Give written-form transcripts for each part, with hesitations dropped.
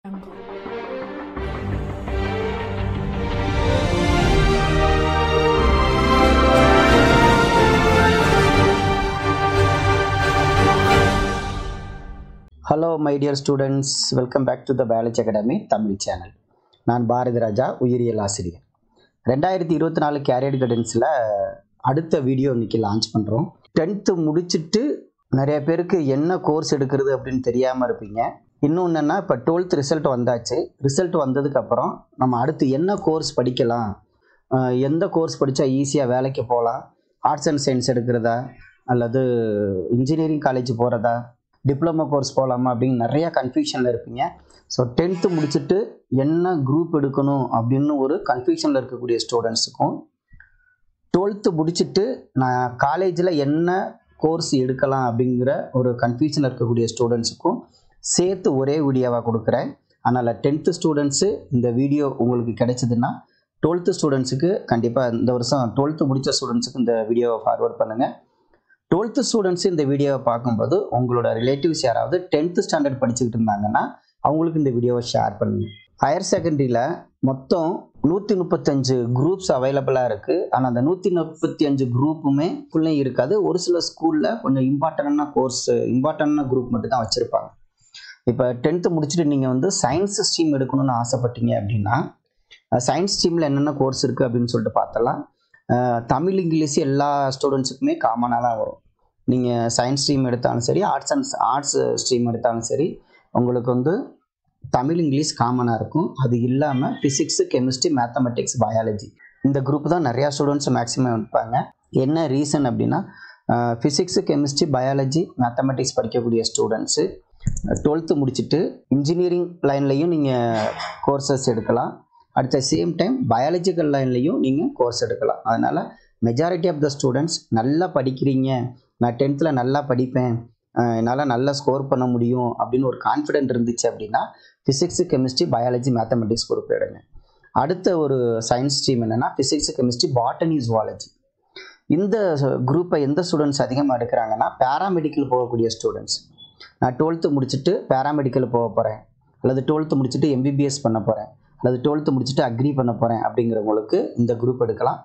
Jungle. Hello my dear students, welcome back to the Biology Academy Tamil channel. நான் பாரதி ராஜா, உயிரியல் ஆசிரியர். 2024 carrier கைடன்ஸில் அடுத்த video இன்னைக்கு லான்ச் பண்ணுறோம். 10th முடிச்சுட்டு நிறைய பேருக்கு என்ன கோர்ஸ் எடுக்கிறது அப்படின்னு தெரியாமல் இருப்பீங்க. இன்னொன்று என்னென்னா, இப்போ 12th ரிசல்ட் வந்தாச்சு. ரிசல்ட் வந்ததுக்கப்புறம் நம்ம அடுத்து என்ன கோர்ஸ் படிக்கலாம், எந்த கோர்ஸ் படித்தா ஈஸியாக வேலைக்கு போகலாம், ஆர்ட்ஸ் அண்ட் சயின்ஸ் எடுக்கிறதா அல்லது இன்ஜினியரிங் காலேஜ் போகிறதா, டிப்ளமோ கோர்ஸ் போகலாமா அப்படின்னு நிறையா கன்ஃபியூஷனில் இருப்பீங்க. ஸோ 10th முடிச்சுட்டு என்ன குரூப் எடுக்கணும் அப்படின்னு ஒரு கன்ஃபியூஷனில் இருக்கக்கூடிய ஸ்டூடெண்ட்ஸுக்கும், 12th முடிச்சுட்டு நான் காலேஜில் என்ன கோர்ஸ் எடுக்கலாம் அப்படிங்கிற ஒரு கன்ஃபியூஷனில் இருக்கக்கூடிய ஸ்டூடெண்ட்ஸுக்கும் சேர்த்து ஒரே வீடியோவாக கொடுக்குறேன். அதனால் 10th ஸ்டூடெண்ட்ஸு இந்த வீடியோ உங்களுக்கு கிடைச்சதுன்னா 12th ஸ்டூடெண்ட்ஸுக்கு கண்டிப்பாக இந்த வருஷம் 12th முடித்த ஸ்டூடெண்ட்ஸுக்கு இந்த வீடியோவை ஃபார்வர்ட் பண்ணுங்கள். 12th ஸ்டூடெண்ட்ஸ் இந்த வீடியோவை பார்க்கும்போது உங்களோட ரிலேட்டிவ்ஸ் யாராவது 10th ஸ்டாண்டர்ட் படிச்சுக்கிட்டு இருந்தாங்கன்னா அவங்களுக்கு இந்த வீடியோவை ஷேர் பண்ணுங்கள். ஹையர் செகண்டரியில் மொத்தம் 135 குரூப்ஸ் அவைலபிளாக இருக்குது. ஆனால் அந்த 135 குரூப்புமே ஃபுல்லே இருக்காது. ஒரு சில ஸ்கூலில் கொஞ்சம் இம்பார்ட்டண்டான குரூப் மட்டும் தான் வச்சுருப்பாங்க. இப்போ 10th முடிச்சுட்டு நீங்கள் சயின்ஸ் ஸ்ட்ரீம் எடுக்கணும்னு ஆசைப்பட்டீங்க அப்படின்னா சயின்ஸ் ஸ்ட்ரீமில் என்னென்ன கோர்ஸ் இருக்குது அப்படின்னு சொல்லிட்டு பார்த்தலாம். தமிழ் இங்கிலீஷ் எல்லா ஸ்டூடெண்ட்ஸுக்குமே காமனாக தான் வரும். நீங்கள் சயின்ஸ் ஸ்ட்ரீம் எடுத்தாலும் சரி, ஆர்ட்ஸ் ஸ்ட்ரீம் எடுத்தாலும் சரி, உங்களுக்கு தமிழ் இங்கிலீஷ் காமனாக இருக்கும். அது இல்லாமல் ஃபிசிக்ஸு, கெமிஸ்ட்ரி, மேத்தமெட்டிக்ஸ், பயாலஜி இந்த குரூப் தான் நிறையா ஸ்டூடெண்ட்ஸ் மேக்ஸிமம் எடுப்பாங்க. என்ன ரீசன் அப்படின்னா, ஃபிசிக்ஸு, கெமிஸ்ட்ரி, பயாலஜி, மேத்தமெட்டிக்ஸ் படிக்கக்கூடிய ஸ்டூடெண்ட்ஸு 12th முடிச்சுட்டு இன்ஜினியரிங் லைன்லையும் நீங்கள் கோர்சஸ் எடுக்கலாம். At the same time biological லைன்லையும் நீங்கள் கோர்ஸ் எடுக்கலாம். அதனால் மெஜாரிட்டி ஆஃப் த ஸ்டூடெண்ட்ஸ் நல்லா படிக்கிறீங்க, நான் 10th நல்லா படிப்பேன், என்னால் நல்லா ஸ்கோர் பண்ண முடியும் அப்படின்னு ஒரு கான்ஃபிடென்ட் இருந்துச்சு அப்படின்னா physics, chemistry, biology, mathematics group எடுங்க. அடுத்த ஒரு சயின்ஸ் ஸ்ட்ரீம் என்னென்னா ஃபிசிக்ஸு, கெமிஸ்ட்ரி, பாட்டனி, ஜுவாலஜி. இந்த குரூப்பை எந்த ஸ்டூடெண்ட்ஸ் அதிகமாக எடுக்கிறாங்கன்னா பேராமெடிக்கல் போகக்கூடிய ஸ்டூடெண்ட்ஸ். நான் 12th முடிச்சுட்டு பேராமெடிக்கல் போக போகிறேன், அல்லது 12th முடிச்சுட்டு எம்பிபிஎஸ் பண்ண போகிறேன், அல்லது 12th முடிச்சுட்டு அக்ரி பண்ண போகிறேன் அப்படிங்கிறவங்களுக்கு இந்த குரூப் எடுக்கலாம்.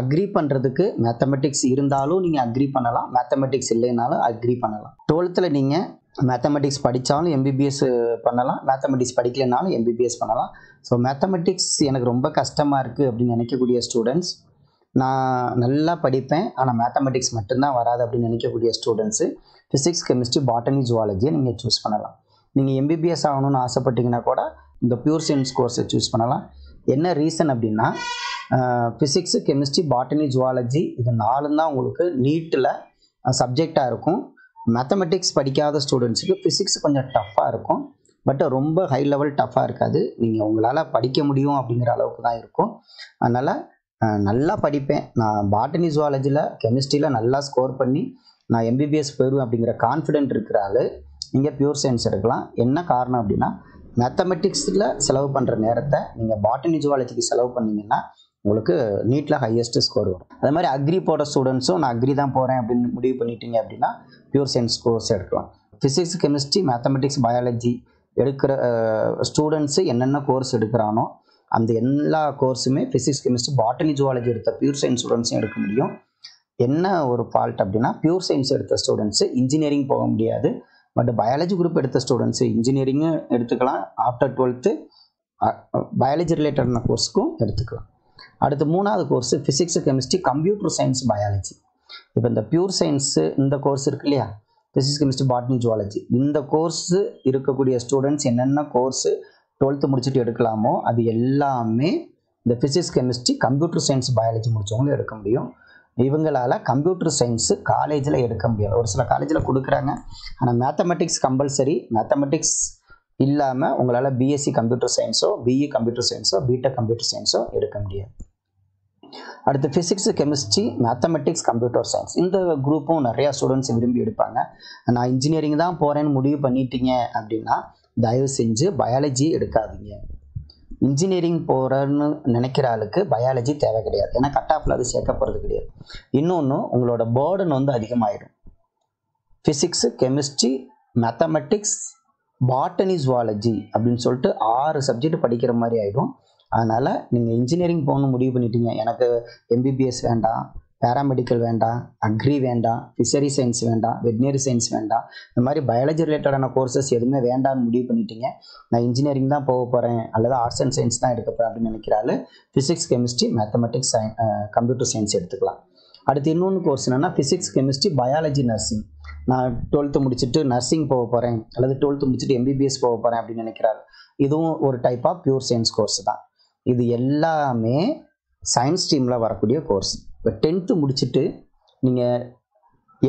அக்ரி பண்ணுறதுக்கு மேத்தமெட்டிக்ஸ் இருந்தாலும் நீங்கள் அக்ரி பண்ணலாம், மேத்தமெட்டிக்ஸ் இல்லைனாலும் அக்ரி பண்ணலாம். 12th நீங்கள் மேத்தமெட்டிக்ஸ் படித்தாலும் எம்பிபிஎஸ் பண்ணலாம், மேத்தமெட்டிக்ஸ் படிக்கலைனாலும் எம்பிபிஎஸ் பண்ணலாம். ஸோ மேத்தமெட்டிக்ஸ் எனக்கு ரொம்ப கஷ்டமாக இருக்குது அப்படின்னு நினைக்கக்கூடிய ஸ்டூடெண்ட்ஸ், நான் நல்லா படிப்பேன் ஆனால் மேத்தமெட்டிக்ஸ் மட்டும்தான் வராது அப்படின்னு நினைக்கக்கூடிய ஸ்டூடெண்ட்ஸு ஃபிசிக்ஸ், கெமிஸ்ட்ரி, பாட்டனி, ஜுவாலஜியை நீங்கள் சூஸ் பண்ணலாம். நீங்கள் எம்பிபிஎஸ் ஆகணும்னு ஆசைப்பட்டீங்கன்னா கூட இந்த பியூர் சயின்ஸ் கோர்ஸை சூஸ் பண்ணலாம். என்ன ரீசன் அப்படின்னா, ஃபிசிக்ஸு, கெமிஸ்ட்ரி, பாட்டனி, ஜுவாலஜி இது 4 தான் உங்களுக்கு நீட்டில் சப்ஜெக்டாக இருக்கும். மேத்தமெட்டிக்ஸ் படிக்காத ஸ்டூடெண்ட்ஸுக்கு ஃபிசிக்ஸ் கொஞ்சம் டஃப்பாக இருக்கும், பட் ரொம்ப ஹை லெவல் டஃப்பாக இருக்காது. நீங்கள் உங்களால் படிக்க முடியும் அப்படிங்கிற அளவுக்கு தான் இருக்கும். அதனால் நல்லா படிப்பேன், நான் பாட்டனி, ஜுவாலஜியில், கெமிஸ்ட்ரியில் நல்லா ஸ்கோர் பண்ணி நான் எம்பிபிஎஸ் போயிடுவேன் அப்படிங்கிற கான்ஃபிடென்ட் இருக்கிற ஆள் நீங்கள் பியூர் சயின்ஸ் எடுக்கலாம். என்ன காரணம் அப்படின்னா, மேத்தமெட்டிக்ஸில் செலவு பண்ணுற நேரத்தை நீங்கள் பாட்டனி, ஜுவாலஜிக்கு செலவு பண்ணிங்கன்னா உங்களுக்கு நீட்டில் ஹையஸ்ட் ஸ்கோர் வரும். அதே மாதிரி அக்ரி போட ஸ்டூடெண்ட்ஸும் நான் அக்ரி தான் போகிறேன் அப்படின்னு முடிவு பண்ணிட்டீங்க அப்படின்னா பியூர் சயின்ஸ் கோர்ஸ் எடுக்கலாம். ஃபிசிக்ஸ், கெமிஸ்ட்ரி, மேத்தமெட்டிக்ஸ், பயாலஜி எடுக்கிற ஸ்டூடெண்ட்ஸு என்னென்ன கோர்ஸ் எடுக்கிறானோ அந்த எல்லா கோர்ஸுமே ஃபிசிக்ஸ், கெமிஸ்ட்ரி, பாட்டனி, ஜுவாலஜி எடுத்த பியூர் சயின்ஸ் ஸ்டூடெண்ட்ஸும் எடுக்க முடியும். என்ன ஒரு ஃபால்ட் அப்படின்னா, பியூர் சயின்ஸ் எடுத்த ஸ்டூடெண்ட்ஸு இன்ஜினியரிங் போக முடியாது, பட் பயாலஜி குரூப் எடுத்த ஸ்டூடெண்ட்ஸு இன்ஜினியரிங்கும் எடுத்துக்கலாம். ஆஃப்டர் 12th பயாலஜி ரிலேட்டடான கோர்ஸுக்கும் எடுத்துக்கலாம். அடுத்து 3வது course physics, chemistry, computer science, biology. இப்போ இந்த பியூர் சயின்ஸு இந்த கோர்ஸ் இருக்கு இல்லையா, ஃபிசிக்ஸ், கெமிஸ்ட்ரி, பாட்டனி, ஜுவாலஜி, இந்த கோர்ஸு இருக்கக்கூடிய ஸ்டூடெண்ட்ஸ் என்னென்ன கோர்ஸு 12th முடிச்சுட்டு எடுக்கலாமோ அது எல்லாமே இந்த physics, chemistry, computer science, biology முடித்தவங்களும் எடுக்க முடியும். இவங்களால் கம்ப்யூட்டர் சயின்ஸு காலேஜில் எடுக்க முடியாது. ஒரு சில காலேஜில் கொடுக்குறாங்க, ஆனால் மேத்தமெட்டிக்ஸ் கம்பல்சரி. மேத்தமெட்டிக்ஸ் இல்லாமல் உங்களால் பிஎஸ்சி கம்ப்யூட்டர் சயின்ஸோ, பிஇ கம்ப்யூட்டர் சயின்ஸோ, பிடெக் கம்ப்யூட்டர் சயின்ஸோ எடுக்க முடியாது. அடுத்து physics, chemistry, mathematics, computer science இந்த குரூப்பும் நிறையா ஸ்டூடெண்ட்ஸ் விரும்பி எடுப்பாங்க. நான் இன்ஜினியரிங் தான் போகிறேன்னு முடிவு பண்ணிட்டீங்க அப்படின்னா தயவு செஞ்சு பயாலஜி எடுக்காதீங்க. இன்ஜினியரிங் போகிறன்னு நினைக்கிற ஆளுக்கு பயாலஜி தேவை கிடையாது, ஏன்னா கட் ஆஃபில் அது சேர்க்க போகிறது கிடையாது. இன்னொன்று, உங்களோட பேர்டன் அதிகமாகிடும். Physics, chemistry, mathematics, botany zoology அப்படின்னு சொல்லிட்டு 6 சப்ஜெக்ட் படிக்கிற மாதிரி ஆகிடும். அதனால் நீங்கள் இன்ஜினியரிங் போகணும்னு முடிவு பண்ணிட்டீங்க, எனக்கு எம்பிபிஎஸ் வேண்டாம், பேராமெடிக்கல் வேண்டாம், அக்ரி வேண்டாம், ஃபிஷரி சயின்ஸ் வேண்டாம், வெட்னரி சயின்ஸ் வேண்டாம், இந்த மாதிரி பயாலஜி ரிலேட்டடான கோர்சஸ் எதுவுமே வேண்டாம்னு முடிவு பண்ணிட்டீங்க, நான் இன்ஜினியரிங் தான் போக போகிறேன் அல்லது ஆர்ட்ஸ் அண்ட் சயின்ஸ் தான் எடுக்க போகிறேன் அப்படின்னு நினைக்கிறாள் physics, chemistry, mathematics, computer science எடுத்துக்கலாம். அடுத்து இன்னொன்று கோர்ஸ் என்னென்னா ஃபிசிக்ஸ், கெமிஸ்ட்ரி, பயாலஜி, நர்சிங். நான் 12th முடிச்சுட்டு நர்சிங் போக போகிறேன் அல்லது 12th முடிச்சுட்டு எம்பிபிஎஸ் போக போகிறேன் அப்படின்னு நினைக்கிறாள். இதுவும் ஒரு type of pure science course தான். இது எல்லாமே சயின்ஸ் ஸ்ட்ரீமில் வரக்கூடிய கோர்ஸ். இப்போ 10th முடிச்சுட்டு நீங்கள்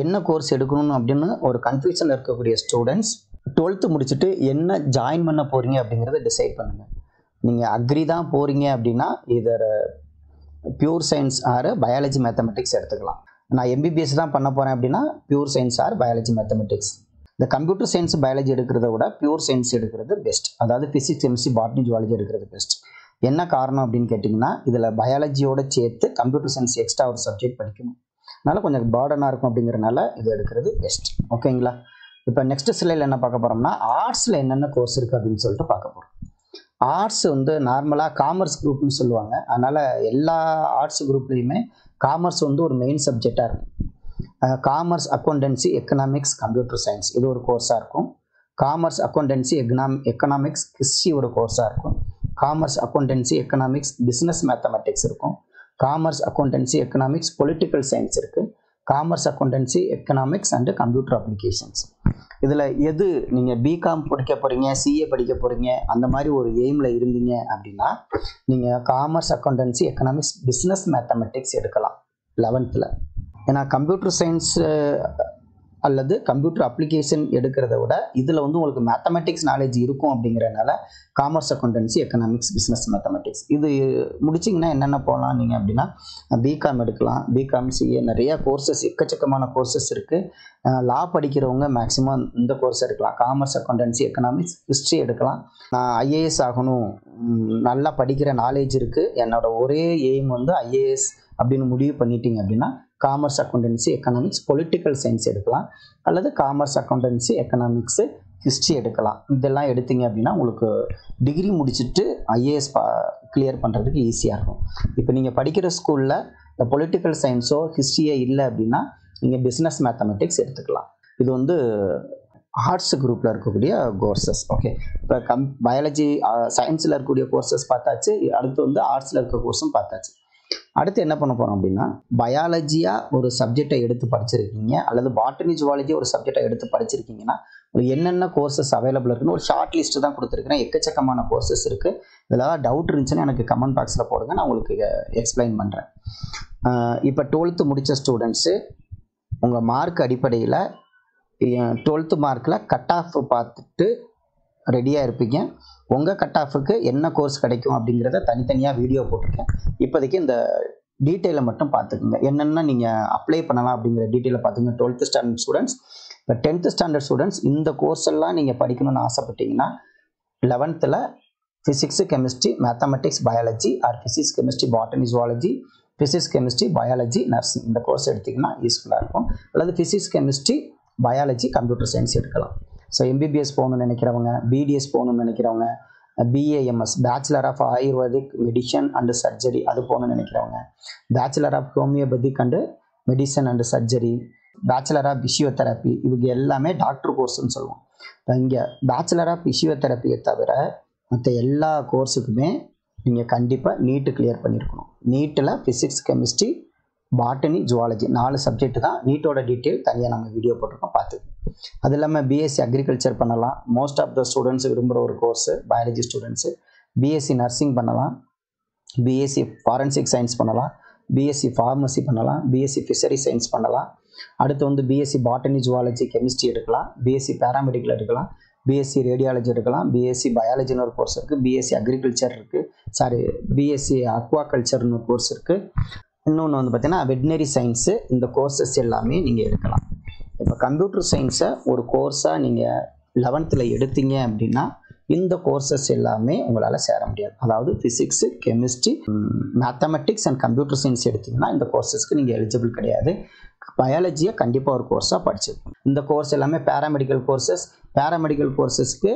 என்ன கோர்ஸ் எடுக்கணும் அப்படின்னு ஒரு கன்ஃபியூஷனில் இருக்கக்கூடிய ஸ்டூடெண்ட்ஸ் 12th முடிச்சுட்டு என்ன ஜாயின் பண்ண போகிறீங்க அப்படிங்கிறத டிசைட் பண்ணுங்கள். நீங்கள் அக்ரி தான் போகிறீங்க அப்படின்னா இதர் pure science or biology mathematics எடுத்துக்கலாம். நான் எம்பிபிஎஸ் தான் பண்ண போகிறேன் அப்படின்னா pure science or biology mathematics. இந்த கம்ப்யூட்டர் சயின்ஸ் பயாலஜி எடுக்கிறத விட பியூர் சயின்ஸ் எடுக்கிறது பெஸ்ட். அதாவது ஃபிசிக்ஸ், கெமிஸ்ட்ரி, பாட்னி, ஜுவாலஜி எடுக்கிறது பெஸ்ட். என்ன காரணம் அப்படின்னு கேட்டிங்கன்னா இதில் பயாலஜியோட சேர்த்து கம்ப்யூட்டர் சயின்ஸ் எக்ஸ்ட்ரா ஒரு சப்ஜெக்ட் படிக்கணும், அதனால் கொஞ்சம் பேர்டனாக இருக்கும். அப்படிங்கிறனால இது எடுக்கிறது பெஸ்ட். ஓகேங்களா? இப்போ நெக்ஸ்ட் ஸ்லைடில் என்ன பார்க்க போகிறோம்னா ஆர்ட்ஸில் என்னென்ன கோர்ஸ் இருக்குது அப்படின்னு சொல்லிட்டு பார்க்க போகிறோம். ஆர்ட்ஸ் நார்மலாக காமர்ஸ் குரூப்னு சொல்லுவாங்க. அதனால் எல்லா ஆர்ட்ஸ் குரூப்லேயுமே காமர்ஸ் ஒரு மெயின் சப்ஜெக்டாக இருக்கும். Commerce, accountancy, economics, computer science இது ஒரு கோர்ஸாக இருக்கும். காமர்ஸ், அக்கௌண்டன்சி, எக்கனாமிக்ஸ், ஹிஸ்ட்ரி ஒரு கோர்ஸாக இருக்கும். Commerce, accountancy, economics, business mathematics இருக்கும். Commerce, accountancy, economics, political science இருக்குது. Commerce, accountancy, economics and computer applications. இதில் எது நீங்கள் பிகாம் படிக்க போகிறீங்க, சிஏ படிக்க போகிறீங்க, அந்த மாதிரி ஒரு எய்மில் இருந்தீங்க அப்படின்னா நீங்கள் commerce, accountancy, economics, business mathematics எடுக்கலாம் 11th. ஏன்னா கம்ப்யூட்டர் சயின்ஸ் அல்லது கம்ப்யூட்டர் அப்ளிகேஷன் எடுக்கிறத விட இதில் உங்களுக்கு மேத்தமெட்டிக்ஸ் நாலேஜ் இருக்கும். அப்படிங்கிறனால commerce, accountancy, economics, business mathematics இது முடிச்சிங்கன்னா என்னென்ன போகலாம் நீங்கள் அப்படின்னா பிகாம் எடுக்கலாம். பிகாம், சிஏ நிறைய கோர்சஸ், எக்கச்சக்கமான கோர்சஸ் இருக்குது. லா படிக்கிறவங்க மேக்ஸிமம் இந்த கோர்ஸ் எடுக்கலாம். காமர்ஸ், அக்கௌண்டன்சி, எக்கனாமிக்ஸ், ஹிஸ்ட்ரி எடுக்கலாம். நான் ஐஏஎஸ் ஆகணும், நல்லா படிக்கிற நாலேஜ் இருக்குது, என்னோட ஒரே எய்ம் ஐஏஎஸ் அப்படின்னு முடிவு பண்ணிட்டீங்க அப்படின்னா commerce, accountancy, economics, political science எடுக்கலாம். அல்லது காமர்ஸ், அக்கௌண்டன்சி, எக்கனாமிக்ஸ், ஹிஸ்ட்ரி எடுக்கலாம். இதெல்லாம் எடுத்தீங்க அப்படின்னா உங்களுக்கு டிகிரி முடிச்சுட்டு ஐஏஎஸ் கிளியர் பண்ணுறதுக்கு ஈஸியாக இருக்கும். இப்போ நீங்கள் படிக்கிற ஸ்கூலில் இந்த பொலிட்டிக்கல் சயின்ஸோ ஹிஸ்ட்ரியே இல்லை அப்படின்னா நீங்கள் பிஸ்னஸ் மேத்தமெட்டிக்ஸ் எடுத்துக்கலாம். இது ஆர்ட்ஸ் குரூப்பில் இருக்கக்கூடிய கோர்சஸ். ஓகே, இப்போ பயாலஜி, சயின்ஸில் இருக்கக்கூடிய கோர்சஸ் பார்த்தாச்சு. அடுத்து ஆர்ட்ஸில் இருக்க கோர்ஸும் பார்த்தாச்சு. அடுத்து என்ன பண்ண போகிறோம் அப்படின்னா பயாலஜியாக ஒரு சப்ஜெக்டை எடுத்து படிச்சிருக்கீங்க அல்லது பாட்டனி, ஜுவாலஜி ஒரு சப்ஜெக்டை எடுத்து படிச்சிருக்கீங்கன்னா என்னென்ன கோர்சஸ் அவைலபிள் இருக்குன்னு ஒரு ஷார்ட் லிஸ்ட்டு தான் கொடுத்துருக்கிறேன். எக்கச்சக்கமான கோர்சஸ் இருக்குது. இதில் ஏதாவது டவுட் இருந்துச்சுன்னா எனக்கு கமெண்ட் பாக்ஸில் போடுங்க, நான் உங்களுக்கு எக்ஸ்பிளைன் பண்ணுறேன். இப்போ 12th முடித்த ஸ்டூடெண்ட்ஸு உங்கள் மார்க் அடிப்படையில் 12th மார்க்கில் கட் ஆஃப் பார்த்துட்டு ரெடியாக இருப்பீங்க. உங்கள் கட் ஆஃபுக்கு என்ன கோர்ஸ் கிடைக்கும் அப்படிங்கிறத தனித்தனியாக வீடியோ போட்டிருக்கேன். இப்போதைக்கு இந்த டீட்டெயிலை மட்டும் பார்த்துக்குங்க. என்னென்ன நீங்கள் அப்ளை பண்ணலாம் அப்படிங்கிற டீட்டெயிலை பார்த்துங்க. 12th ஸ்டாண்டர்ட் ஸ்டூடெண்ட்ஸ், இப்போ 10th ஸ்டாண்டர்ட் ஸ்டூடெண்ட்ஸ் இந்த கோர்ஸ் எல்லாம் நீங்கள் படிக்கணும்னு ஆசைப்பட்டீங்கன்னா 11th physics, chemistry, mathematics, biology or physics, chemistry, botany, zoology, physics, chemistry, biology, nursing இந்த கோர்ஸ் எடுத்திங்கன்னா யூஸ்ஃபுல்லாக இருக்கும். அல்லது physics, chemistry, biology, computer science எடுக்கலாம். ஸோ எம்பிபிஎஸ் போகணும்னு நினைக்கிறவங்க, பிடிஎஸ் போகணும்னு நினைக்கிறவங்க, BAMS bachelor of Ayurvedic medicine and surgery அது போகணும்னு நினைக்கிறவங்க, bachelor of homeopathic and medicine and surgery, bachelor of physiotherapy, இவங்க எல்லாமே டாக்டர் கோர்ஸ்ன்னு சொல்லுவோம். இங்கே பேச்சுலர் ஆஃப் பிசியோதெரப்பியை தவிர மற்ற எல்லா கோர்ஸுக்குமே நீங்கள் கண்டிப்பாக நீட்டு கிளியர் பண்ணியிருக்கணும். நீட்டில் physics, chemistry, botany, zoology 4 subject தான். நீட்டோட டீட்டெயில் தனியாக நம்ம வீடியோ போட்டிருக்கோம், பார்த்து. அது இல்லாமல் பிஎஸ்சி அக்ரிகல்ச்சர் பண்ணலாம். மோஸ்ட் ஆஃப் த ஸ்டூடெண்ட்ஸ் விரும்புகிற ஒரு course biology students. BSc nursing பண்ணலாம், பிஎஸ்சி ஃபாரன்சிக் சயின்ஸ் பண்ணலாம், பிஎஸ்சி ஃபார்மசி பண்ணலாம், பிஎஸ்சி ஃபிஷரி சயின்ஸ் பண்ணலாம். அடுத்து பிஎஸ்சி பாட்டனி, ஜுவாலஜி, கெமிஸ்ட்ரி எடுக்கலாம், பிஎஸ்சி பேராமெடிக்கல் எடுக்கலாம், பிஎஸ்சி ரேடியாலஜி எடுக்கலாம், பிஎஸ்சி பயாலஜின்னு ஒரு கோர்ஸ் இருக்குது, பிஎஸ்சி அக்ரிகல்ச்சர் இருக்குது, பிஎஸ்சி அக்வாகல்ச்சர்னு ஒரு கோர்ஸ் இருக்குது. இன்னொன்று பார்த்தீங்கன்னா வெட்னரி சயின்ஸு. இந்த கோர்சஸ் எல்லாமே நீங்கள் எடுக்கலாம். இப்போ கம்ப்யூட்டர் சயின்ஸை ஒரு கோர்ஸாக நீங்கள் 11th எடுத்தீங்க அப்படின்னா இந்த கோர்சஸ் எல்லாமே உங்களால் சேர முடியாது. அதாவது physics, chemistry, mathematics and computer science எடுத்திங்கன்னா இந்த கோர்சஸ்க்கு நீங்கள் எலிஜிபிள் கிடையாது. பயாலஜியை கண்டிப்பாக ஒரு கோர்ஸாக படிச்சிருக்கணும். இந்த கோர்ஸ் எல்லாமே பேராமெடிக்கல் கோர்சஸ். பேராமெடிக்கல் கோர்சஸ்க்கு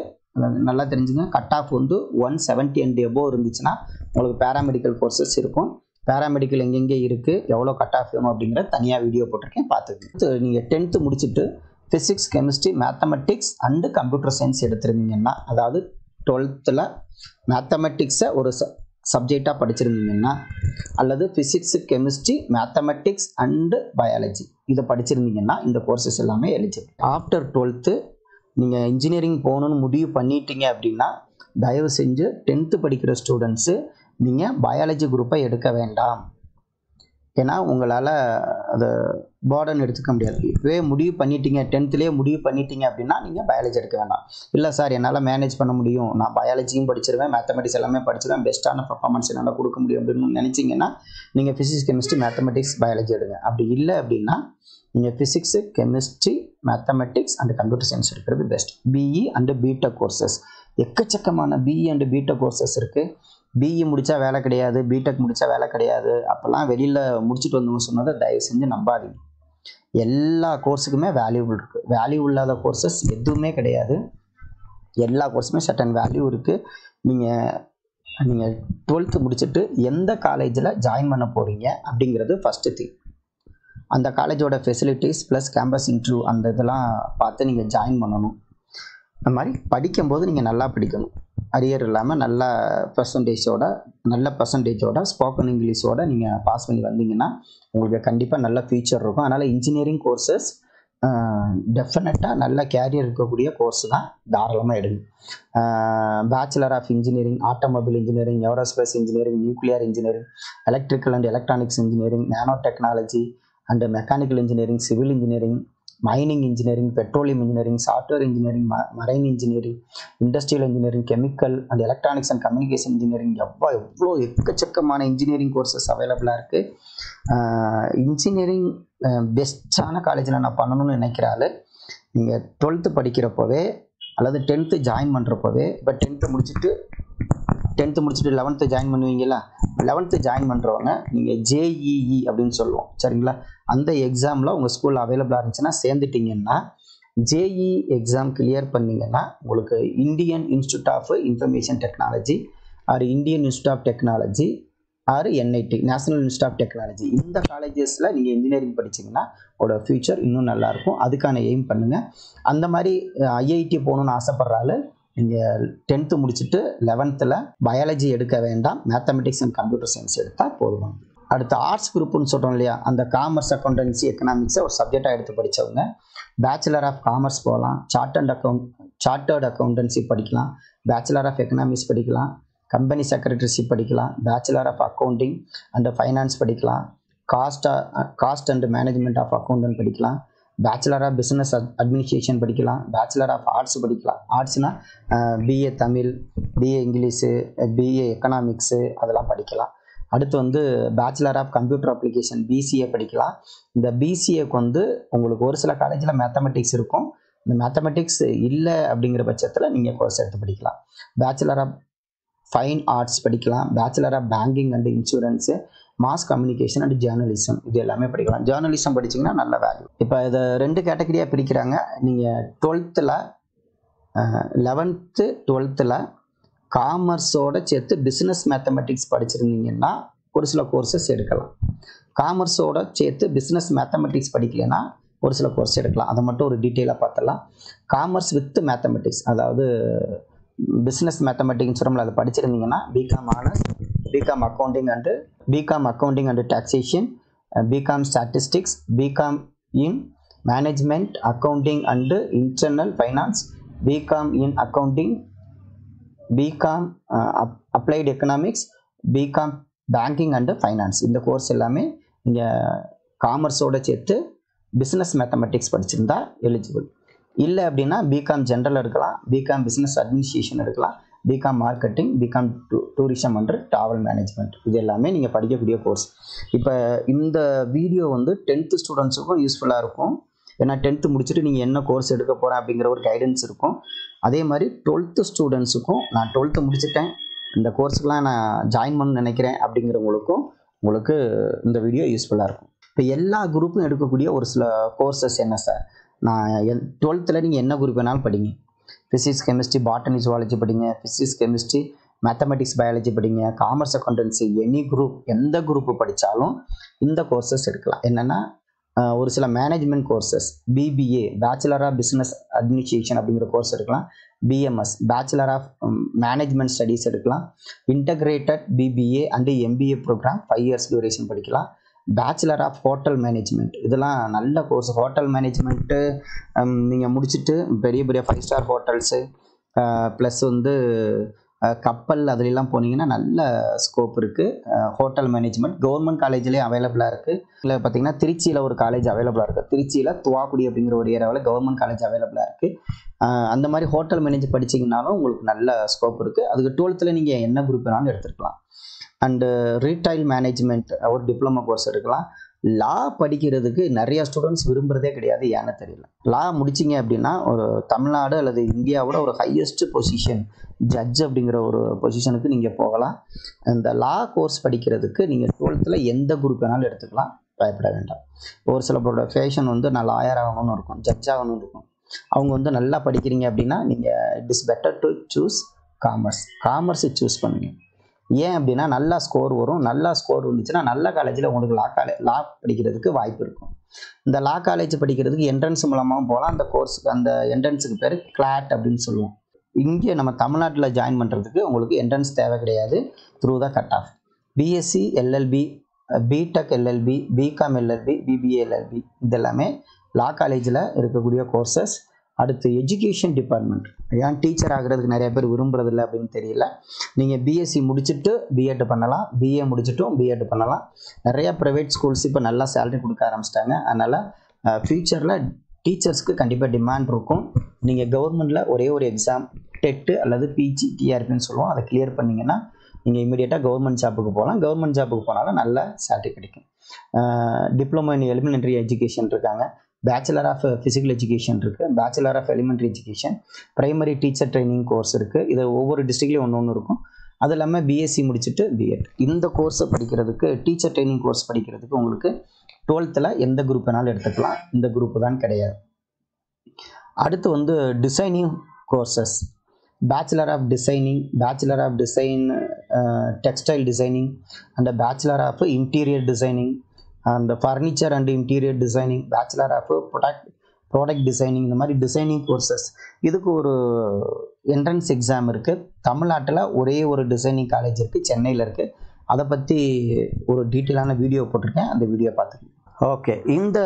நல்லா தெரிஞ்சுங்க, கட் ஆஃப் வந்து 170 and above இருந்துச்சுன்னா உங்களுக்கு பேராமெடிக்கல் கோர்சஸ் இருக்கும். பேராமெடிக்கல் எங்கெங்கே இருக்குது, எவ்வளோ கட் ஆஃப் வேணும் அப்படிங்கிற தனியாக வீடியோ போட்டிருக்கேன், பார்த்துக்கோங்க. நீங்கள் 10th முடிச்சுட்டு physics, chemistry, mathematics and computer science எடுத்திருந்தீங்கன்னா, அதாவது 12th மேத்தமெட்டிக்ஸை ஒரு சப்ஜெக்டாக படிச்சிருந்தீங்கன்னா, அல்லது physics, chemistry, mathematics and biology இதை படிச்சிருந்தீங்கன்னா இந்த கோர்சஸ் எல்லாமே எலிஜிபிள். ஆஃப்டர் 12th நீங்கள் இன்ஜினியரிங் போகணுன்னு முடிவு பண்ணிட்டீங்க அப்படின்னா, தயவு செஞ்சு 10th படிக்கிற ஸ்டூடெண்ட்ஸு நீங்கள் பயாலஜி குரூப்பை எடுக்க வேண்டாம். ஏன்னா உங்களால் அதை பேர்டன் எடுத்துக்க முடியாது. இப்போவே முடிவு பண்ணிட்டீங்க, 10th முடிவு பண்ணிட்டீங்க அப்படின்னா நீங்கள் பயாலஜி எடுக்க வேண்டாம். இல்லை சார், என்னால் மேனேஜ் பண்ண முடியும், நான் பயாலஜியும் படிச்சிருவேன், மேத்தமெட்டிக்ஸ் எல்லாமே படிச்சிருவேன், பெஸ்ட்டான பர்ஃபார்மன்ஸ் என்னால் கொடுக்க முடியும் அப்படின்னு நினச்சிங்கன்னா நீங்கள் ஃபிசிக்ஸ், கெமிஸ்ட்ரி, மேத்தமெட்டிக்ஸ், பயாலஜி எடுங்க. அப்படி இல்லை அப்படின்னா நீங்கள் physics, chemistry, mathematics and computer science எடுக்கிறது best. BE and BTech courses எக்கச்சக்கமான பிஇ அண்டு பிடெக் கோர்சஸ் இருக்குது. பிஇ முடித்தா வேலை கிடையாது, பிடெக் முடித்தா வேலை கிடையாது, அப்போல்லாம் வெளியில் முடிச்சுட்டு வந்தவங்க சொன்னதை தயவு செஞ்சு நம்பாதீங்க. எல்லா கோர்ஸுக்குமே வேல்யூபிள் இருக்குது. வேல்யூ இல்லாத கோர்சஸ் எதுவுமே கிடையாது. எல்லா கோர்ஸுமே சர்டன் வேல்யூ இருக்குது. நீங்கள் 12th முடிச்சுட்டு எந்த காலேஜில் ஜாயின் பண்ண போகிறீங்க அப்படிங்கிறது ஃபஸ்ட்டு திங். அந்த காலேஜோட ஃபெசிலிட்டிஸ் ப்ளஸ் கேம்பஸ் இன்டர்வியூ அந்த இதெல்லாம் பார்த்து நீங்கள் ஜாயின் பண்ணணும். அந்த மாதிரி படிக்கும்போது நீங்கள் நல்லா படிக்கணும், அரியர் இல்லாமல் நல்ல பர்சன்டேஜோட ஸ்போக்கன் இங்கிலீஷோட நீங்கள் பாஸ் பண்ணி வந்தீங்கன்னா உங்களுக்கு கண்டிப்பாக நல்ல ஃபியூச்சர் இருக்கும். அதனால் இன்ஜினியரிங் கோர்சஸ் டெஃபினட்டாக நல்ல கேரியர் இருக்கக்கூடிய கோர்ஸ் தான், தாராளமாக எடுங்க. Bachelor of engineering, automobile engineering, aerospace engineering, nuclear engineering, electrical and electronics engineering, nano technology and mechanical engineering, civil engineering, mining engineering, petroleum engineering, software engineering, marine engineering, industrial engineering, chemical and electronics and communication engineering, எவ்வளோ எக்கச்சக்கமான engineering courses அவைலபிளாக இருக்குது. Engineering பெஸ்ட்டான காலேஜில் நான் பண்ணணும்னு நினைக்கிறாள் நீங்கள் 12th படிக்கிறப்போவே அல்லது 10th ஜாயின் பண்ணுறப்போவே, இப்போ 10th முடிச்சுட்டு 11th ஜாயின் பண்ணுவீங்களா, 11th ஜாயின் பண்ணுறவங்க நீங்கள் ஜேஇஇ அப்படின்னு சொல்லுவோம், சரிங்களா? அந்த எக்ஸாமில் உங்கள் ஸ்கூலில் அவைலபிளாக இருந்துச்சுன்னா சேர்ந்துட்டிங்கன்னா, ஜேஇ எக்ஸாம் கிளியர் பண்ணிங்கன்னா உங்களுக்கு Indian institute of information technology or Indian institute of technology or NIT, national institute of technology, இந்த காலேஜஸில் நீங்கள் இன்ஜினியரிங் படிச்சிங்கன்னா உங்களோட ஃப்யூச்சர் இன்னும் நல்லாயிருக்கும். அதுக்கான எய்ம் பண்ணுங்கள். அந்த மாதிரி ஐஐடி போகணுன்னு ஆசைப்பட்றால நீங்கள் 10th முடிச்சுட்டு 11th பயாலஜி எடுக்க வேண்டாம், மேத்தமெட்டிக்ஸ் அண்ட் கம்ப்யூட்டர் சயின்ஸ் எடுத்தால் போதும். அடுத்து ஆர்ட்ஸ் குரூப்னு சொல்கிறோம் இல்லையா, அந்த காமர்ஸ், அக்கௌண்டன்சி, எக்கனாமிக்ஸை ஒரு சப்ஜெக்டாக எடுத்து படித்தவங்க பேச்சுலர் ஆஃப் காமர்ஸ் போகலாம், சார்ட்டர்ட் அக்கௌண்டன்சி படிக்கலாம், பேச்சுலர் ஆஃப் எக்கனாமிக்ஸ் படிக்கலாம், கம்பெனி செக்ரட்டரிஷிப் படிக்கலாம், bachelor of accounting and finance படிக்கலாம், cost and management of accountant படிக்கலாம், பேச்சுலர் ஆஃப் பிஸ்னஸ் அட்மினிஸ்ட்ரேஷன் படிக்கலாம், பேச்சுலர் ஆஃப் ஆர்ட்ஸ் படிக்கலாம். ஆர்ட்ஸ்னால் BA Tamil, BA English, BA economics அதெல்லாம் படிக்கலாம். அடுத்து வந்து bachelor of computer application BCA படிக்கலாம். இந்த பிசிஏக்கு வந்து உங்களுக்கு ஒரு சில காலேஜில் மேத்தமெட்டிக்ஸ் இருக்கும். இந்த மேத்தமெட்டிக்ஸ் இல்லை அப்படிங்கிற பட்சத்தில் நீங்கள் கோர்ஸ் எடுத்து படிக்கலாம். பேச்சுலர் ஆஃப் ஃபைன் ஆர்ட்ஸ் படிக்கலாம், bachelor of banking and insurance, mass communication and journalism இது எல்லாமே படிக்கலாம். ஜேர்னலிசம் படிச்சிங்கன்னா நல்ல வேல்யூ. இப்போ இதை 2 கேட்டகரியாக பிரிக்கிறாங்க. நீங்கள் 12th 11th 12th காமர்ஸோடு சேர்த்து பிஸ்னஸ் மேத்தமெட்டிக்ஸ் படிச்சிருந்தீங்கன்னா ஒரு சில கோர்சஸ் எடுக்கலாம். காமர்ஸோடு சேர்த்து பிஸ்னஸ் மேத்தமெட்டிக்ஸ் படிக்கலைன்னா ஒரு சில கோர்ஸ் எடுக்கலாம். அதை மட்டும் ஒரு டீட்டெயிலாக பார்த்தலாம். காமர்ஸ் வித் மேத்தமெட்டிக்ஸ், அதாவது பிஸ்னஸ் மேத்தமெட்டிக்ஸ் சொல்கிறோம்ல, அதை படிச்சிருந்தீங்கன்னா BCom honours, BCom accounting and taxation, BCom statistics, BCom in management accounting and internal finance, BCom in accounting, BCom applied economics, BCom banking and finance. இந்த கோர்ஸ் எல்லாமே நீங்கள் காமர்ஸோடு சேர்த்து business mathematics படிச்சிருந்தா eligible. இல்லை அப்படின்னா பிகாம் ஜென்ரல் எடுக்கலாம், BCom business administration எடுக்கலாம், BCom marketing, BCom tourism and travel management இது எல்லாமே நீங்கள் படிக்கக்கூடிய கோர்ஸ். இப்போ இந்த வீடியோ வந்து 10th ஸ்டூடெண்ட்ஸுக்கும் யூஸ்ஃபுல்லாக இருக்கும். ஏன்னா 10th முடிச்சுட்டு நீங்கள் என்ன கோர்ஸ் எடுக்க போகிறேன் அப்படிங்கிற ஒரு கைடன்ஸ் இருக்கும். அதே மாதிரி 12th ஸ்டூடெண்ட்ஸுக்கும் நான் 12th முடிச்சுட்டேன், இந்த கோர்ஸுக்கெலாம் நான் ஜாயின் பண்ண நினைக்கிறேன் அப்படிங்கிறவங்களுக்கு இந்த வீடியோ யூஸ்ஃபுல்லாக இருக்கும். இப்போ எல்லா குரூப்பும் எடுக்கக்கூடிய ஒரு சில கோர்சஸ் என்ன சார்? நான் 12th நீங்கள் என்ன குரூப் வேணாலும் படிங்க. ஃபிசிக்ஸ், கெமிஸ்ட்ரி, பாட்டனி, ஜுவாலஜி படிங்க. ஃபிசிக்ஸ், கெமிஸ்ட்ரி, மேத்தமெட்டிக்ஸ், பயாலஜி படிங்க. காமர்ஸ், அக்கௌண்டன்சி, எனி குரூப், எந்த குரூப் படித்தாலும் இந்த கோர்சஸ் எடுக்கலாம். என்னென்னா ஒரு சில management courses, BBA bachelor of business administration அப்படிங்கிற கோர்ஸ் எடுக்கலாம். BMS bachelor of management studies எடுக்கலாம். Integrated BBA and MBA program 5 years duration படிக்கலாம். பேச்சுலர் ஆஃப் ஹோட்டல் மேனேஜ்மெண்ட், இதெல்லாம் நல்ல கோர்ஸ். ஹோட்டல் மேனேஜ்மெண்ட்டு நீங்கள் முடிச்சுட்டு பெரிய பெரிய 5 star ஹோட்டல்ஸு ப்ளஸ் வந்து கப்பல் அதுலெலாம் போனீங்கன்னா நல்ல ஸ்கோப் இருக்குது. ஹோட்டல் மேனேஜ்மெண்ட் கவர்மெண்ட் காலேஜ்லேயே அவைலபிளாக இருக்குது. இல்லை பார்த்தீங்கன்னா திருச்சியில் ஒரு காலேஜ் அவைலபிளாக இருக்குது. திருச்சியில் துவாக்குடி அப்படிங்கிற ஒரு ஏரியாவில் கவர்மெண்ட் காலேஜ் அவைலபிளாக இருக்குது. அந்த மாதிரி ஹோட்டல் மேனேஜ் படிச்சிங்கனாலும் உங்களுக்கு நல்ல ஸ்கோப் இருக்குது. அதுக்கு 12th நீங்கள் என்ன குரூப் வேணாலும் எடுத்துக்கலாம். அண்டு ரீட்டைல் மேனேஜ்மெண்ட் ஒரு டிப்ளமோ கோர்ஸ் எடுக்கலாம். லா படிக்கிறதுக்கு நிறைய ஸ்டூடெண்ட்ஸ் விரும்புகிறதே கிடையாது, ஏன்னு தெரியல. லா முடிச்சிங்க அப்படின்னா ஒரு தமிழ்நாடு அல்லது இந்தியாவோட ஒரு ஹையஸ்ட் பொசிஷன் ஜட்ஜ் அப்படிங்கிற ஒரு பொசிஷனுக்கு நீங்கள் போகலாம். இந்த லா கோர்ஸ் படிக்கிறதுக்கு நீங்கள் 12th எந்த குரூப் வேணாலும் எடுத்துக்கலாம், பயப்பட வேண்டாம். ஒரு சில பேரோட ஃபேஷன் வந்து நான் லாயர் ஆகணும்னு இருக்கும், ஜட்ஜ் ஆகணும்னு இருக்கும். அவங்க வந்து நல்லா படிக்கிறீங்க அப்படின்னா நீங்கள் it is better to choose commerce choose பண்ணுங்கள். ஏன் அப்படின்னா நல்லா ஸ்கோர் வரும். நல்லா ஸ்கோர் வந்துச்சுன்னா நல்ல காலேஜில் உங்களுக்கு லா படிக்கிறதுக்கு வாய்ப்பு இருக்கும். இந்த லா காலேஜ் படிக்கிறதுக்கு என்ட்ரன்ஸ் மூலமாகவும் போகலாம். அந்த கோர்ஸுக்கு அந்த என்ட்ரன்ஸுக்கு பேர் கிளாட் அப்படின்னு சொல்லுவோம். இங்கே நம்ம தமிழ்நாட்டில் ஜாயின் பண்ணுறதுக்கு உங்களுக்கு என்ட்ரன்ஸ் தேவை கிடையாது. Through the cut off BSc LLB, BTech LLB, BCom LLB, BBA LLB, இதெல்லாமே லா காலேஜில் இருக்கக்கூடிய கோர்சஸ். அடுத்து எஜுகேஷன் டிபார்ட்மெண்ட். ஏன் டீச்சர் ஆகிறதுக்கு நிறைய பேர் விரும்புறதில்லை அப்படின்னு தெரியல. நீங்கள் பிஎஸ்சி முடிச்சுட்டு பிஎட் பண்ணலாம், பிஏ முடிச்சுட்டும் பிஎட் பண்ணலாம். நிறையா ப்ரைவேட் ஸ்கூல்ஸ் இப்போ நல்லா சேலரி கொடுக்க ஆரம்பிச்சிட்டாங்க. அதனால் ஃப்யூச்சரில் டீச்சர்ஸ்க்கு கண்டிப்பாக டிமாண்ட் இருக்கும். நீங்கள் கவர்மெண்ட்டில் ஒரே ஒரு எக்ஸாம் டெட்டு அல்லது பிஜி டிஆர்பின்னு சொல்லுவோம், அதை கிளியர் பண்ணிங்கன்னா நீங்கள் இமீடியட்டாக கவர்மெண்ட் ஜாப்புக்கு போகலாம். கவர்மெண்ட் ஜாப்புக்கு போனாலும் நல்ல சேலரி கிடைக்கும். டிப்ளமோ இன் எலிமெண்ட்ரி எஜுகேஷன் இருக்காங்க, பேச்சுலர் ஆஃப் ஃபிசிக்கல் எஜுகேஷன் இருக்குது, bachelor of elementary education, primary teacher training course இருக்குது. இது ஒவ்வொரு டிஸ்ட்ரிக்ட்லேயும் ஒன்று இருக்கும். அது இல்லாமல் பிஎஸ்சி முடிச்சுட்டு பிஎட். இந்த கோர்ஸை படிக்கிறதுக்கு, டீச்சர் ட்ரைனிங் கோர்ஸ் படிக்கிறதுக்கு உங்களுக்கு 12th எந்த குரூப் வேணாலும் எடுத்துக்கலாம், இந்த குரூப்பு தான் கிடையாது. அடுத்து வந்து designing courses, bachelor of designing, bachelor of design textile designing and bachelor of interior designing and furniture and interior designing, bachelor of product designing, இந்த மாதிரி டிசைனிங் கோர்சஸ். இதுக்கு ஒரு என்ட்ரன்ஸ் எக்ஸாம் இருக்குது. தமிழ்நாட்டில் ஒரே ஒரு டிசைனிங் காலேஜ் இருக்குது, சென்னையில் இருக்குது. அதை பற்றி ஒரு டீட்டெயிலான வீடியோ போட்டிருக்கேன், அந்த வீடியோ பார்த்துக்கோங்க. ஓகே, இந்த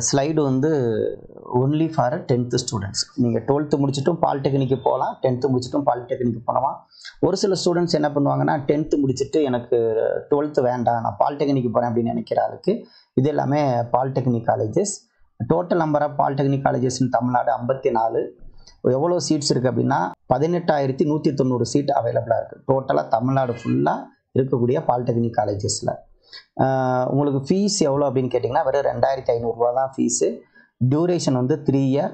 ஸ்லைடு வந்து ஒன்லி ஃபார் 10th ஸ்டூடெண்ட்ஸ். நீங்கள் 12th முடிச்சுட்டும் பாலிடெக்னிக்கு போகலாம், 10th முடிச்சுட்டும் பாலிடெக்னிக்கு போகலாம். ஒரு சில ஸ்டூடெண்ட்ஸ் என்ன பண்ணுவாங்கன்னா 10th முடிச்சுட்டு எனக்கு 12th வேண்டாம், நான் பாலிடெக்னிக்கு போகிறேன் அப்படின்னு நினைக்கிற ஆளுக்கு இது எல்லாமே polytechnic colleges. Total number of polytechnic colleges in Tamil Nadu 54. எவ்வளோ சீட்ஸ் இருக்குது அப்படின்னா 18,190 சீட் அவைலபிளாக இருக்குது. டோட்டலாக தமிழ்நாடு ஃபுல்லாக இருக்கக்கூடிய பாலிடெக்னிக் காலேஜஸில். உங்களுக்கு ஃபீஸ் எவ்வளோ அப்படின்னு கேட்டிங்கன்னா வெறும் 2,500 தான் ஃபீஸு. டியூரேஷன் வந்து 3 year.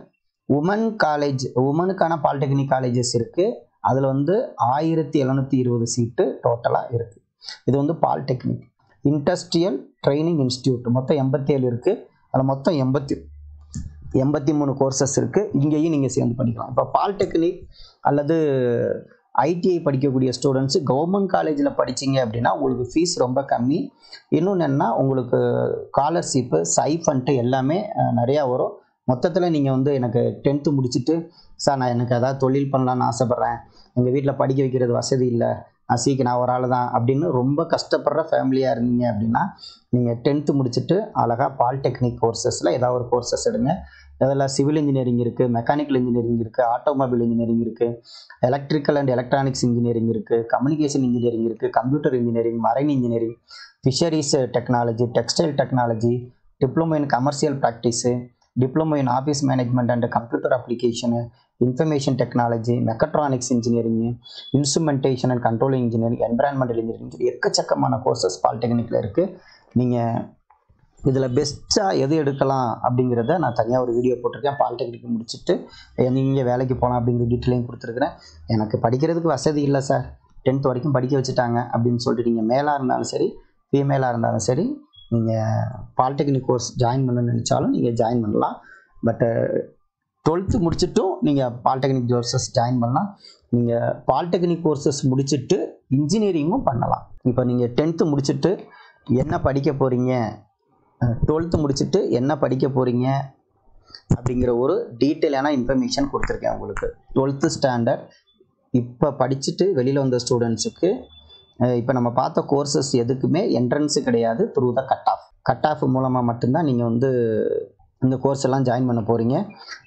உமனுக்கான பாலிடெக்னிக் காலேஜஸ் இருக்குது. அதில் வந்து 1,720 சீட்டு டோட்டலாக இருக்குது. இது வந்து பாலிடெக்னிக். இண்டஸ்ட்ரியல் ட்ரைனிங் இன்ஸ்டியூட் மொத்தம் 87 இருக்குது. அதில் மொத்தம் 83 கோர்சஸ் இருக்குது. இங்கேயும் நீங்கள் சேர்ந்து படிக்கலாம். இப்போ பாலிடெக்னிக் அல்லது ஐடிஐ படிக்கக்கூடிய ஸ்டூடெண்ட்ஸு கவர்மெண்ட் காலேஜில் படிச்சிங்க அப்படின்னா உங்களுக்கு ஃபீஸ் ரொம்ப கம்மி. இன்னொன்று என்னன்னா உங்களுக்கு ஸ்காலர்ஷிப்பு, ஸ்டைபண்ட் எல்லாமே நிறையா வரும். மொத்தத்தில் நீங்கள் வந்து எனக்கு 10th முடிச்சுட்டு சார் நான் எனக்கு ஏதாவது தொழில் பண்ணலான்னு ஆசைப்பட்றேன், எங்கள் வீட்டில் படிக்க வைக்கிறது வசதி இல்லை, நான் ஒரு ஆள் தான் அப்படின்னு ரொம்ப கஷ்டப்படுற ஃபேமிலியாக இருந்தீங்க அப்படின்னா நீங்கள் 10th முடிச்சுட்டு அழகாக பாலிடெக்னிக் கோர்சஸில் ஏதாவது ஒரு கோர்சஸ் எடுங்க. அதில் சிவில் இன்ஜினியரிங் இருக்குது, மெக்கானிக்கல் இன்ஜினியரிங் இருக்குது, ஆட்டோமொபைல் இன்ஜினியரிங் இருக்குது, எலக்ட்ரிக்கல் அண்ட் எலக்ட்ரானிக்ஸ் இன்ஜினியரிங் இருக்குது, கம்யூனிகேஷன் இன்ஜினியரிங் இருக்குது, computer engineering, marine engineering, fisheries technology, textile technology, diploma in commercial practice, diploma in office management and computer application, information technology, mechatronics engineering, instrumentation and controlling engineering, environmental engineering, எக்கச்சக்கமான courses பாலிடெக்னிக்கில் இருக்குது. நீங்கள் இதில் பெஸ்ட்டாக எது எடுக்கலாம் அப்படிங்கிறத நான் தனியாக ஒரு வீடியோ போட்டிருக்கேன். பாலிடெக்னிக் முடிச்சுட்டு நீங்கள் வேலைக்கு போகலாம் அப்படிங்கிற டீட்டெயிலையும் கொடுத்துருக்குறேன். எனக்கு படிக்கிறதுக்கு வசதி இல்லை சார், 10th வரைக்கும் படிக்க வச்சுட்டாங்க அப்படின்னு சொல்லிட்டு நீங்கள் மேலாக இருந்தாலும் சரி ஃபீமேலாக இருந்தாலும் சரி நீங்கள் பாலிடெக்னிக் கோர்ஸ் ஜாயின் பண்ண நினச்சாலும் நீங்கள் ஜாயின் பண்ணலாம். பட் 12th முடிச்சுட்டும் நீங்கள் பாலிடெக்னிக் கோர்சஸ் ஜாயின் பண்ணலாம். நீங்கள் பாலிடெக்னிக் கோர்சஸ் முடிச்சுட்டு இன்ஜினியரிங்கும் பண்ணலாம். இப்போ நீங்கள் 10th முடிச்சுட்டு என்ன படிக்க போகிறீங்க, 12th முடிச்சுட்டு என்ன படிக்க போகிறீங்க அப்படிங்கிற ஒரு டீட்டெயிலான இன்ஃபர்மேஷன் கொடுத்துருக்கேன் உங்களுக்கு. 12th ஸ்டாண்டர்ட் இப்போ படிச்சுட்டு வெளியில் வந்த ஸ்டூடெண்ட்ஸுக்கு இப்போ நம்ம பார்த்த கோர்சஸ் எதுக்குமே என்ட்ரன்ஸு கிடையாது. த்ரூ த கட் ஆஃப் மூலமாக மட்டும்தான் நீங்கள் வந்து இந்த கோர்ஸ் எல்லாம் ஜாயின் பண்ண போகிறீங்க.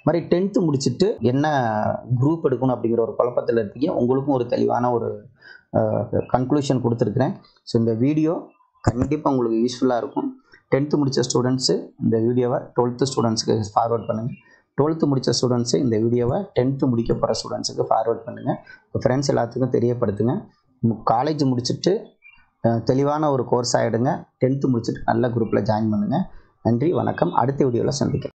மாதிரி 10th முடிச்சுட்டு என்ன குரூப் எடுக்கணும் அப்படிங்கிற ஒரு குழப்பத்தில் இருக்கீங்க. உங்களுக்கும் ஒரு தெளிவான ஒரு கன்க்ளூஷன் கொடுத்துருக்குறேன். ஸோ இந்த வீடியோ கண்டிப்பாக உங்களுக்கு யூஸ்ஃபுல்லாக இருக்கும். 10th முடித்த ஸ்டூடெண்ட்ஸு இந்த வீடியோவை 12th ஸ்டூடெண்ட்ஸுக்கு ஃபார்வர்ட் பண்ணுங்கள். 12th முடித்த ஸ்டூடெண்ட்ஸு இந்த வீடியோவை 10th முடிக்க போகிற ஸ்டூடெண்ட்ஸுக்கு ஃபார்வர்ட் பண்ணுங்கள். உங்கள் ஃப்ரெண்ட்ஸ் எல்லாத்துக்கும் தெரியப்படுத்துங்க. காலேஜ் முடிச்சுட்டு தெளிவான ஒரு கோர்ஸ் ஆகிடுங்க. 10th முடிச்சுட்டு நல்ல குரூப்பில் ஜாயின் பண்ணுங்கள். நன்றி, வணக்கம். அடுத்த வீடியோவில் சந்திக்கிறேன்.